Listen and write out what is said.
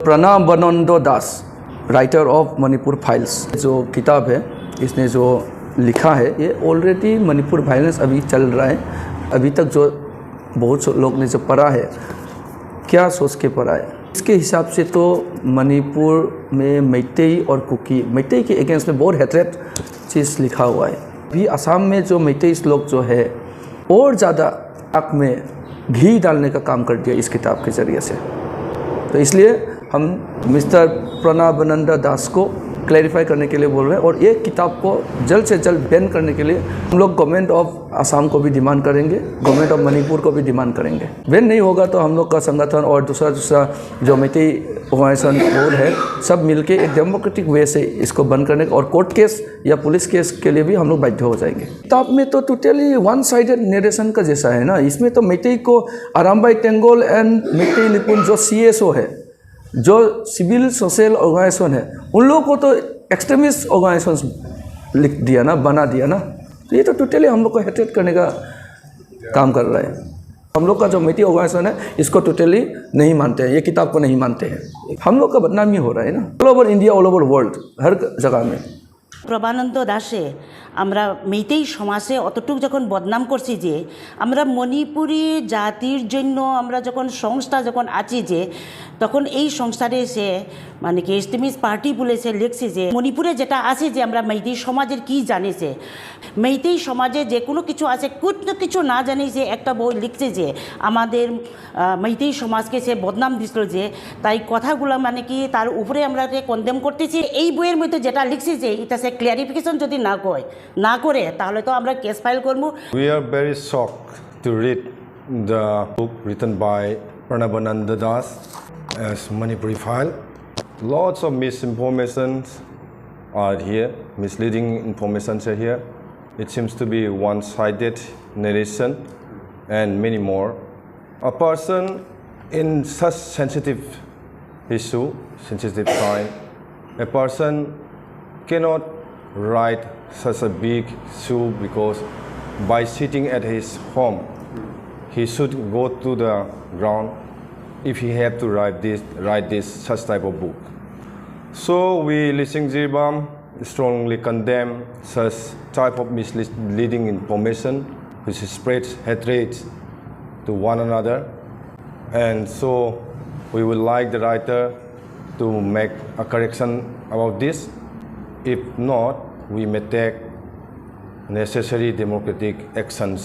प्रणबानंद Das, writer of Manipur files, जो किताब है इसने जो लिखा है ये ऑलरेडी मणिपुर वायलेंस अभी चल रहा है। अभी तक जो बहुत से लोग ने जो पढ़ा है, क्या सोच के पढ़ा है, इसके हिसाब से तो मणिपुर में मैतेई और कुकी, मैतेई के अगेंस्ट में बहुत हेट्रेट चीज़ लिखा हुआ है। अभी असम में जो मैतेई लोग जो है और ज़्यादा आग में घी डालने का काम कर दिया इस किताब के ज़रिए से। तो इसलिए हम मिस्टर प्रणबानंद दास को क्लैरिफाई करने के लिए बोल रहे हैं और ये किताब को जल्द से जल्द बैन करने के लिए हम लोग गवर्नमेंट ऑफ असम को भी डिमांड करेंगे, गवर्नमेंट ऑफ मणिपुर को भी डिमांड करेंगे। बैन नहीं होगा तो हम लोग का संगठन और दूसरा जो मैतेई ऑर्गेनाइजेशन बोर्ड है सब मिलके एक डेमोक्रेटिक वे से इसको बंद करने का और कोर्ट केस या पुलिस केस के लिए भी हम लोग बाध्य हो जाएंगे। किताब में तो टोटली वन साइडेड नरेशन का जैसा है ना। इसमें तो मैतेई को अरामबाई टेंगोल एंड मैतेई निपुण जो CSO है, जो सिविल सोशल ऑर्गेनाइजेशन है, उन लोगों को तो एक्सट्रीमिस्ट ऑर्गेनाइजेशन लिख दिया ना, बना दिया ना। तो ये तो टोटली हम लोग को हेट्रेट करने का काम कर रहा है। हम लोग का जो मैतेई ऑर्गेनाइजेशन है इसको टोटली नहीं मानते हैं, ये किताब को नहीं मानते हैं। हम लोग का बदनामी हो रहा है ना, all over India, all over world, हर जगह में। প্রবানন্দ দাসে আমরা মেইতেই সমাজে অতটুক যখন বদনাম করছি যে আমরা মণিপুরি জাতির জন্য আমরা যখন সংস্থা যখন আছি যে তখন এই সংস্থারে সে মানে কি এক্সট্রিমিস্ট পার্টি বলেছে লিখছে যে মণিপুরে যেটা আছে যে আমরা মেইতেই সমাজের কি জানিছে, মেইতেই সমাজে যে কোনো কিছু আছে কিছু না জানি যে একটা বই লিখছে যে আমাদের মেইতেই সমাজকে সে বদনাম দিছিল যে তাই কথাগুলো মানে কি তার উপরে আমরা কন্ডেম করতেছি। এই বইয়ের মধ্যে যেটা লিখছে যে এটা সে ক্লিয়ারিফিকেশন যদি না করে তাহলে তো আমরা কেস ফাইল করব। We are very shocked to read the book written by Pranabananda Das as Manipuri File. Lots of misinformations are here, misleading informations are here. It seems to be one-sided narration and many more. A person in such sensitive issue, sensitive time, a person cannot write such a big issue because by sitting at his home, he should go to the ground if he have to write this such type of book. So we Lising Jirbam strongly condemn such type of misleading information which spreads hatred to one another, and so we would like the writer to make a correction about this. If not, we may take necessary democratic actions.